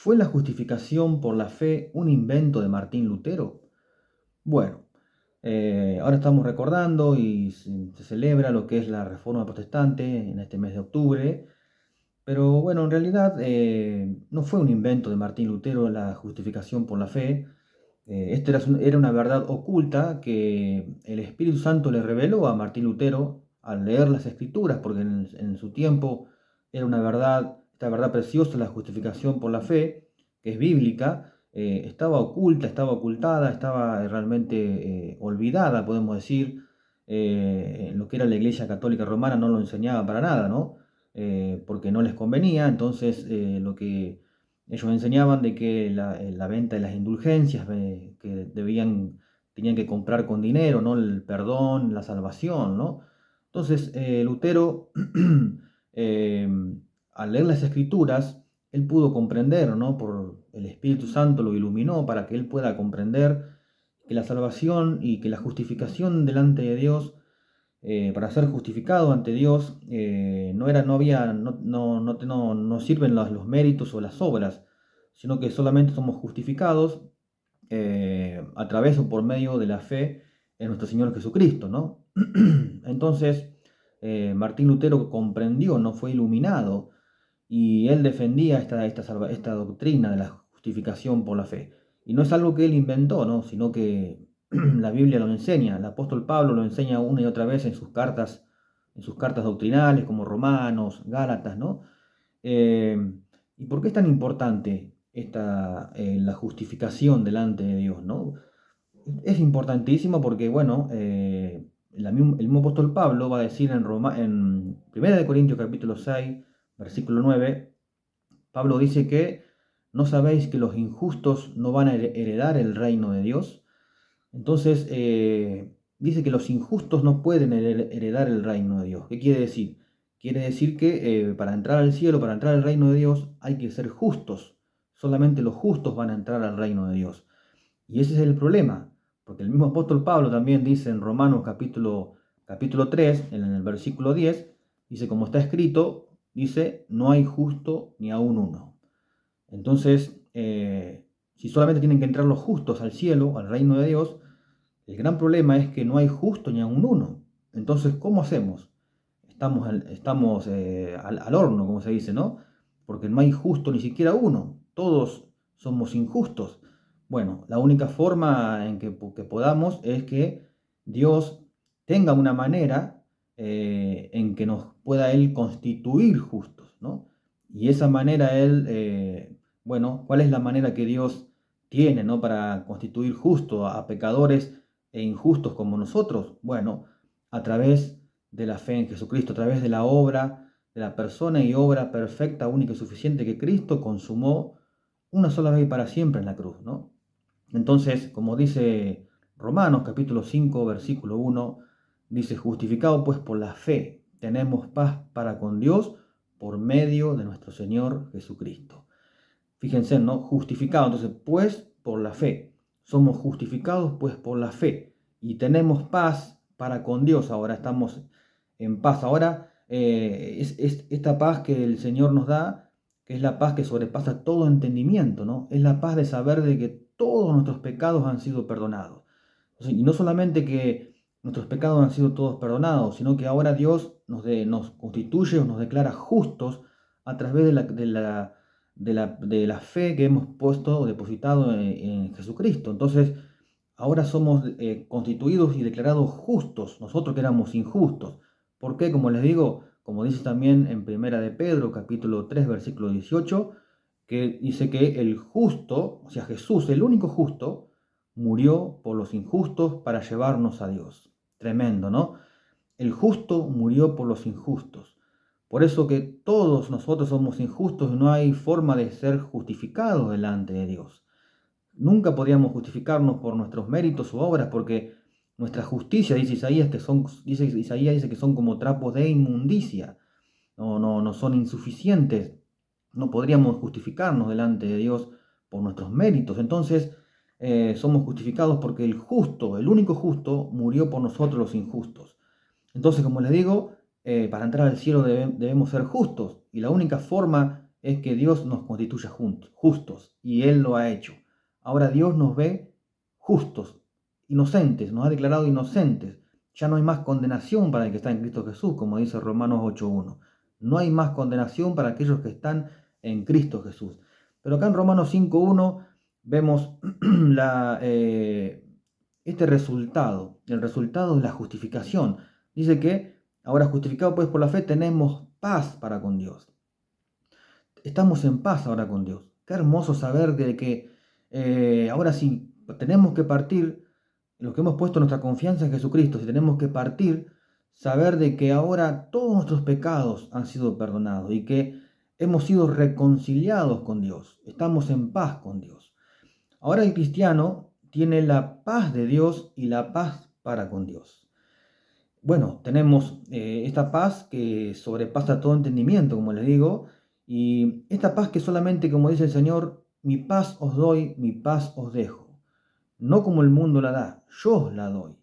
¿Fue la justificación por la fe un invento de Martín Lutero? Bueno, ahora estamos recordando y se celebra lo que es la Reforma Protestante en este mes de octubre, pero bueno, en realidad no fue un invento de Martín Lutero la justificación por la fe. Esta era una verdad oculta que el Espíritu Santo le reveló a Martín Lutero al leer las Escrituras, porque en su tiempo era una verdad, esta verdad preciosa, la justificación por la fe, que es bíblica, estaba oculta, estaba ocultada, estaba realmente olvidada, podemos decir. En lo que era la Iglesia Católica Romana no lo enseñaba para nada, ¿no? Porque no les convenía. Entonces lo que ellos enseñaban de que la venta de las indulgencias, que tenían que comprar con dinero, ¿no? El perdón, la salvación, ¿no? Entonces, Lutero, eh, al leer las Escrituras, él pudo comprender, ¿no? Por el Espíritu Santo lo iluminó para que él pueda comprender que la salvación y que la justificación delante de Dios, para ser justificado ante Dios, no sirven los méritos o las obras, sino que solamente somos justificados a través o por medio de la fe en nuestro Señor Jesucristo, ¿no? Entonces, Martín Lutero comprendió, no fue iluminado, y él defendía esta doctrina de la justificación por la fe. Y no es algo que él inventó, ¿no? Sino que la Biblia lo enseña. El apóstol Pablo lo enseña una y otra vez en sus cartas doctrinales, como Romanos, Gálatas, ¿no? Eh, ¿Y por qué es tan importante la justificación delante de Dios, ¿no? Es importantísimo porque, bueno, el mismo apóstol Pablo va a decir en 1 de Corintios capítulo 6, versículo 9, Pablo dice que no sabéis que los injustos no van a heredar el reino de Dios. Entonces, dice que los injustos no pueden heredar el reino de Dios. ¿Qué quiere decir? Quiere decir que para entrar al cielo, para entrar al reino de Dios, hay que ser justos. Solamente los justos van a entrar al reino de Dios. Y ese es el problema, porque el mismo apóstol Pablo también dice en Romanos capítulo 3, en el versículo 10, dice, como está escrito, dice, no hay justo ni aún uno. Entonces, si solamente tienen que entrar los justos al cielo, al reino de Dios, el gran problema es que no hay justo ni aún uno. Entonces, ¿cómo hacemos? Estamos al horno, como se dice, ¿no? Porque no hay justo ni siquiera uno. Todos somos injustos. Bueno, la única forma en que podamos es que Dios tenga una manera en que nos pueda Él constituir justos, ¿no? Y esa manera Él, bueno, ¿cuál es la manera que Dios tiene, ¿no? Para constituir justo a pecadores e injustos como nosotros? Bueno, a través de la fe en Jesucristo, a través de la obra, de la persona y obra perfecta, única y suficiente que Cristo consumó una sola vez y para siempre en la cruz, ¿no? Entonces, como dice Romanos capítulo 5, versículo 1, dice, justificado pues por la fe, tenemos paz para con Dios por medio de nuestro Señor Jesucristo. Fíjense, ¿no? Justificado, entonces, pues por la fe. Somos justificados pues por la fe y tenemos paz para con Dios. Ahora estamos en paz. Ahora es esta paz que el Señor nos da, que es la paz que sobrepasa todo entendimiento, ¿no? Es la paz de saber de que todos nuestros pecados han sido perdonados. Y no solamente que nuestros pecados han sido todos perdonados, sino que ahora Dios nos constituye o nos declara justos a través de la fe que hemos puesto o depositado en Jesucristo. Entonces, ahora somos constituidos y declarados justos, nosotros que éramos injustos. ¿Por qué? Como les digo, como dice también en Primera de Pedro, capítulo 3, versículo 18, que dice que el justo, o sea, Jesús, el único justo, murió por los injustos para llevarnos a Dios. Tremendo, ¿no? El justo murió por los injustos. Por eso que todos nosotros somos injustos y no hay forma de ser justificados delante de Dios. Nunca podríamos justificarnos por nuestros méritos o obras, porque nuestra justicia, Isaías dice que son como trapos de inmundicia, no son insuficientes. No podríamos justificarnos delante de Dios por nuestros méritos. Entonces, somos justificados porque el justo, el único justo, murió por nosotros los injustos. Entonces, como les digo, para entrar al cielo debemos ser justos. Y la única forma es que Dios nos constituya justos, y Él lo ha hecho. Ahora Dios nos ve justos, inocentes, nos ha declarado inocentes. Ya no hay más condenación para el que está en Cristo Jesús, como dice Romanos 8.1. No hay más condenación para aquellos que están en Cristo Jesús. Pero acá en Romanos 5.1 vemos este resultado, el resultado de la justificación. Dice que ahora justificados pues por la fe tenemos paz para con Dios. Estamos en paz ahora con Dios. Qué hermoso saber de que ahora sí tenemos que partir, los que hemos puesto nuestra confianza en Jesucristo, si tenemos que partir, saber de que ahora todos nuestros pecados han sido perdonados y que hemos sido reconciliados con Dios. Estamos en paz con Dios. Ahora el cristiano tiene la paz de Dios y la paz para con Dios. Bueno, tenemos esta paz que sobrepasa todo entendimiento, como les digo, y esta paz que solamente, como dice el Señor, mi paz os doy, mi paz os dejo. No como el mundo la da, yo os la doy.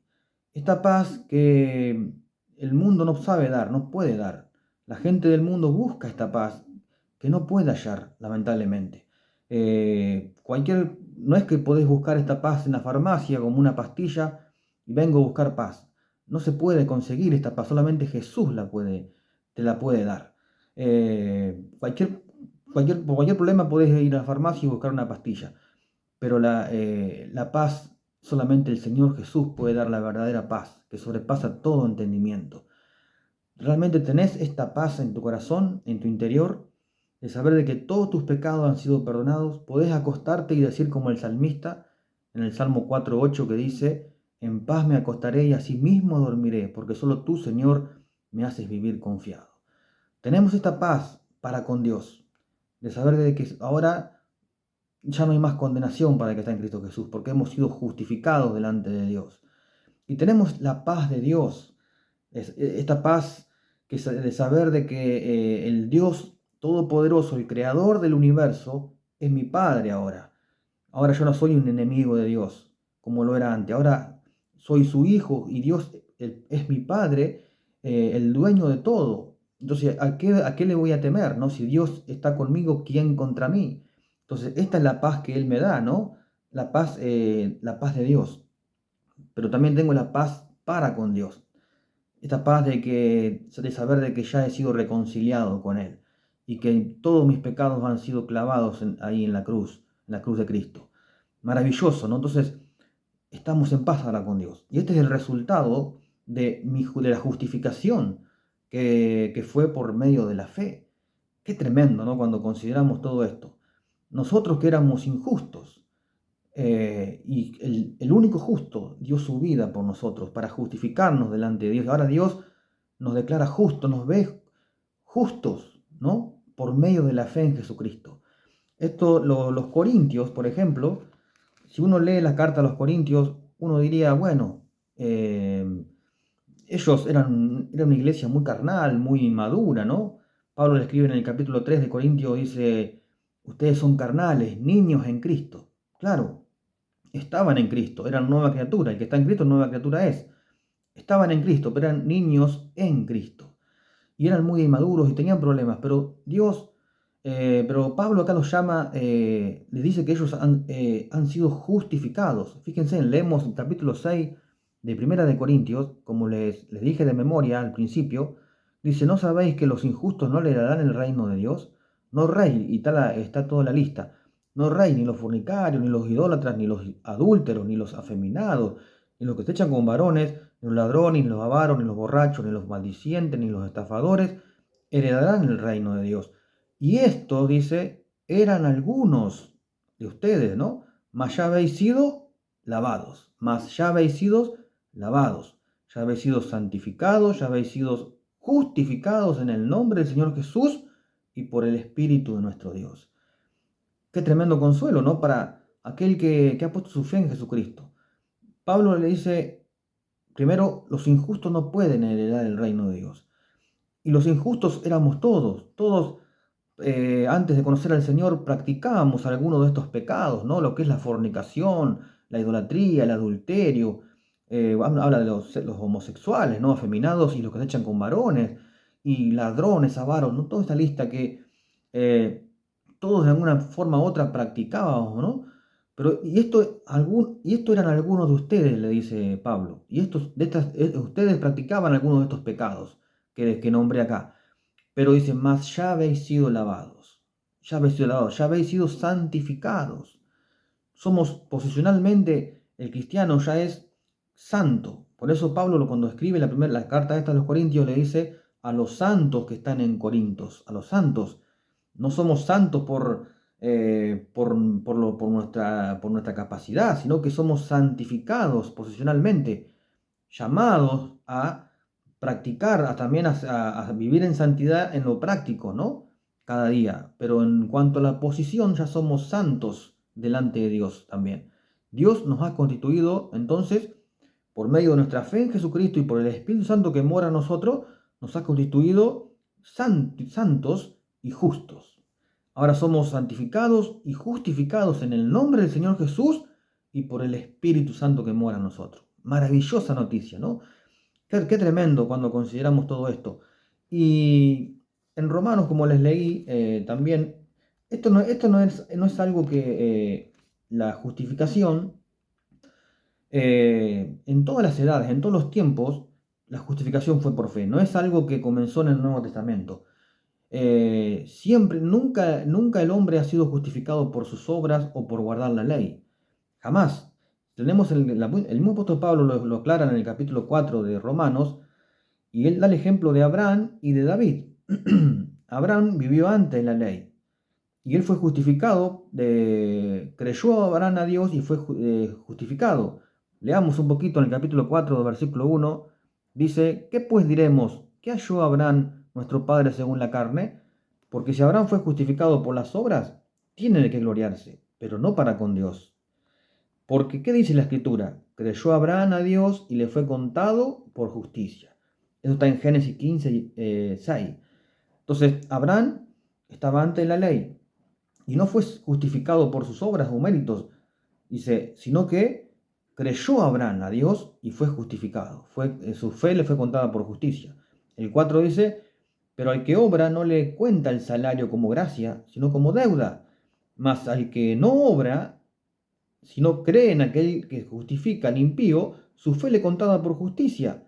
Esta paz que el mundo no sabe dar, no puede dar. La gente del mundo busca esta paz que no puede hallar, lamentablemente. No es que podés buscar esta paz en la farmacia como una pastilla y vengo a buscar paz. No se puede conseguir esta paz, solamente Jesús te la puede dar. Por cualquier problema podés ir a la farmacia y buscar una pastilla, pero la paz solamente el Señor Jesús puede dar, la verdadera paz que sobrepasa todo entendimiento. ¿Realmente tenés esta paz en tu corazón, en tu interior, de saber de que todos tus pecados han sido perdonados? Podés acostarte y decir como el salmista en el Salmo 4.8 que dice: en paz me acostaré y asimismo dormiré, porque solo tú, Señor, me haces vivir confiado. Tenemos esta paz para con Dios, de saber de que ahora ya no hay más condenación para el que está en Cristo Jesús, porque hemos sido justificados delante de Dios. Y tenemos la paz de Dios, esta paz de saber de que el Dios Todopoderoso, el Creador del universo, es mi Padre ahora. Ahora yo no soy un enemigo de Dios, como lo era antes. Ahora soy su hijo y Dios es mi Padre, el dueño de todo. Entonces, ¿a qué le voy a temer, no? Si Dios está conmigo, ¿quién contra mí? Entonces, esta es la paz que Él me da, ¿no? La paz de Dios. Pero también tengo la paz para con Dios. Esta paz de saber de que ya he sido reconciliado con Él y que todos mis pecados han sido clavados ahí en la cruz de Cristo. Maravilloso, ¿no? Entonces, estamos en paz ahora con Dios. Y este es el resultado de la justificación que fue por medio de la fe. Qué tremendo, ¿no? Cuando consideramos todo esto. Nosotros que éramos injustos, y el único justo dio su vida por nosotros para justificarnos delante de Dios. Ahora Dios nos declara justos, nos ve justos, ¿no? Por medio de la fe en Jesucristo. Los corintios, por ejemplo, si uno lee la carta a los corintios, uno diría, bueno, ellos eran una iglesia muy carnal, muy inmadura, ¿no? Pablo le escribe en el capítulo 3 de Corintios, dice: ustedes son carnales, niños en Cristo. Claro, estaban en Cristo, eran nueva criatura. El que está en Cristo, nueva criatura es. Estaban en Cristo, pero eran niños en Cristo. Y eran muy inmaduros y tenían problemas. Pero Pablo acá los llama, les dice que ellos han sido justificados. Fíjense, leemos el capítulo 6 de Primera de Corintios, como les dije de memoria al principio. Dice: ¿no sabéis que los injustos no le darán el reino de Dios? No rey, y está toda la lista. No rey, ni los fornicarios, ni los idólatras, ni los adúlteros, ni los afeminados, ni los que se echan con varones, ni los ladrones, ni los avaros, ni los borrachos, ni los maldicientes, ni los estafadores, heredarán el reino de Dios. Y esto, dice, eran algunos de ustedes, ¿no? Mas ya habéis sido lavados, ya habéis sido santificados, ya habéis sido justificados en el nombre del Señor Jesús y por el Espíritu de nuestro Dios. Qué tremendo consuelo, ¿no? Para aquel que ha puesto su fe en Jesucristo. Pablo le dice, primero, los injustos no pueden heredar el reino de Dios. Y los injustos éramos todos antes de conocer al Señor practicábamos alguno de estos pecados, ¿no? Lo que es la fornicación, la idolatría, el adulterio. Habla de los homosexuales, ¿no? Afeminados y los que se echan con varones, y ladrones, avaros, ¿no? Toda esta lista que todos de alguna forma u otra practicábamos, ¿no? Pero, y esto eran algunos de ustedes, le dice Pablo, y ustedes practicaban algunos de estos pecados que nombré acá. Pero dice, más ya habéis sido lavados, ya habéis sido santificados. Somos posicionalmente, el cristiano ya es santo. Por eso Pablo cuando escribe la carta esta a los Corintios le dice a los santos que están en Corintios, a los santos. No somos santos por nuestra capacidad, sino que somos santificados posicionalmente, llamados a practicar, también a vivir en santidad en lo práctico, ¿no? Cada día. Pero en cuanto a la posición, ya somos santos delante de Dios también. Dios nos ha constituido, entonces, por medio de nuestra fe en Jesucristo y por el Espíritu Santo que mora en nosotros, nos ha constituido santos y justos. Ahora somos santificados y justificados en el nombre del Señor Jesús y por el Espíritu Santo que mora en nosotros. Maravillosa noticia, ¿no? Qué tremendo cuando consideramos todo esto. Y en Romanos, como les leí también, esto no es algo que la justificación, en todas las edades, en todos los tiempos, la justificación fue por fe. No es algo que comenzó en el Nuevo Testamento. Nunca el hombre ha sido justificado por sus obras o por guardar la ley. Jamás. Tenemos el mismo apóstol Pablo lo aclara en el capítulo 4 de Romanos, y él da el ejemplo de Abraham y de David. Abraham vivió antes de la ley, y él fue justificado, creyó Abraham a Dios y fue justificado. Leamos un poquito en el capítulo 4, versículo 1, dice, ¿qué pues diremos? ¿Qué halló Abraham, nuestro padre según la carne? Porque si Abraham fue justificado por las obras, tiene de qué gloriarse, pero no para con Dios. Porque, ¿qué dice la Escritura? Creyó Abraham a Dios y le fue contado por justicia. Eso está en Génesis 15, 6. Entonces, Abraham estaba antes de la ley y no fue justificado por sus obras o méritos, dice, sino que creyó Abraham a Dios y fue justificado. Su fe le fue contada por justicia. El 4 dice, pero al que obra no le cuenta el salario como gracia, sino como deuda. Mas al que no obra, si no cree en aquel que justifica al impío, su fe le contada por justicia.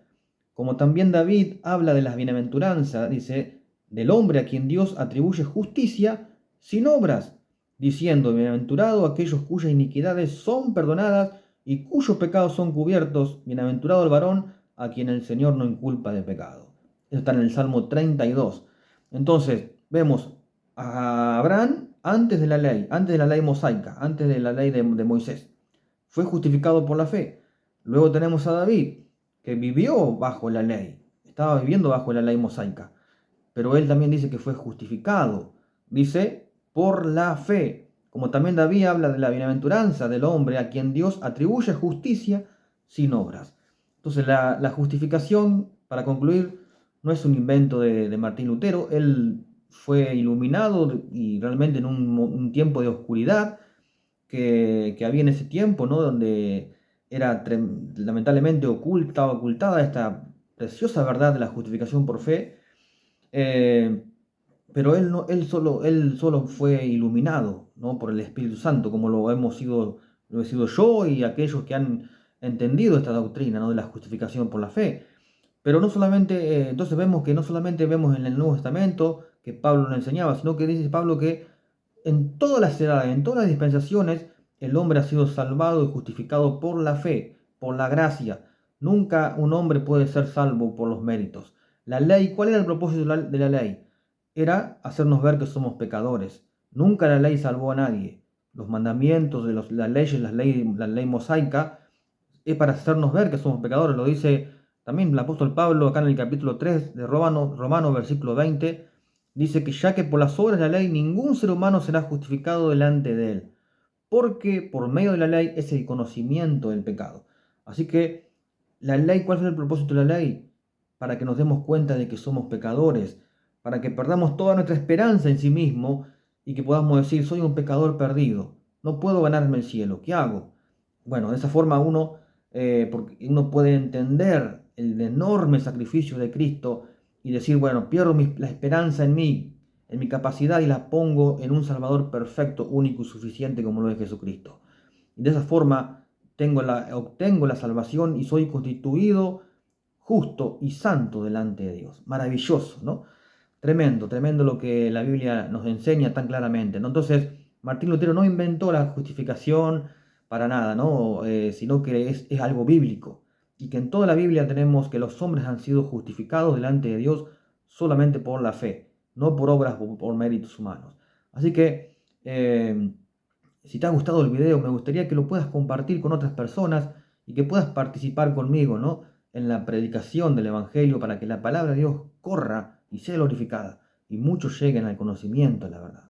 Como también David habla de las bienaventuranzas, dice, del hombre a quien Dios atribuye justicia sin obras, diciendo, bienaventurado aquellos cuyas iniquidades son perdonadas y cuyos pecados son cubiertos, bienaventurado el varón a quien el Señor no inculpa de pecado. Eso está en el Salmo 32. Entonces, vemos a Abraham antes de la ley mosaica, antes de la ley de Moisés. Fue justificado por la fe. Luego tenemos a David, que vivió bajo la ley, estaba viviendo bajo la ley mosaica, pero él también dice que fue justificado, dice, por la fe. Como también David habla de la bienaventuranza del hombre a quien Dios atribuye justicia sin obras. Entonces la justificación, para concluir, no es un invento de Martín Lutero. Él fue iluminado y realmente en un tiempo de oscuridad que había en ese tiempo, ¿no? Donde era lamentablemente ocultada esta preciosa verdad de la justificación por fe, pero él solo fue iluminado, ¿no? Por el Espíritu Santo, como lo he sido yo y aquellos que han entendido esta doctrina, ¿no? De la justificación por la fe. Pero no solamente, entonces vemos que no solamente vemos en el Nuevo Testamento que Pablo nos enseñaba, sino que dice Pablo que en todas las edades, en todas las dispensaciones, el hombre ha sido salvado y justificado por la fe, por la gracia. Nunca un hombre puede ser salvo por los méritos. La ley, ¿cuál era el propósito de la ley? Era hacernos ver que somos pecadores. Nunca la ley salvó a nadie. Los mandamientos de las leyes, la ley mosaica, es para hacernos ver que somos pecadores. Lo dice también el apóstol Pablo acá en el capítulo 3 de Romanos versículo 20. Dice que ya que por las obras de la ley ningún ser humano será justificado delante de él, porque por medio de la ley es el conocimiento del pecado. Así que la ley, ¿cuál es el propósito de la ley? Para que nos demos cuenta de que somos pecadores, para que perdamos toda nuestra esperanza en sí mismo y que podamos decir, soy un pecador perdido, no puedo ganarme el cielo, ¿qué hago? Bueno, de esa forma porque uno puede entender el enorme sacrificio de Cristo y decir, bueno, pierdo la esperanza en mí, en mi capacidad y la pongo en un Salvador perfecto, único y suficiente como lo es Jesucristo. Y de esa forma obtengo la salvación y soy constituido justo y santo delante de Dios. Maravilloso, ¿no? Tremendo, tremendo lo que la Biblia nos enseña tan claramente, ¿no? Entonces, Martín Lutero no inventó la justificación para nada, ¿no? Sino que es algo bíblico. Y que en toda la Biblia tenemos que los hombres han sido justificados delante de Dios solamente por la fe, no por obras o por méritos humanos. Así que, si te ha gustado el video, me gustaría que lo puedas compartir con otras personas y que puedas participar conmigo, ¿no? En la predicación del Evangelio para que la palabra de Dios corra y sea glorificada y muchos lleguen al conocimiento de la verdad.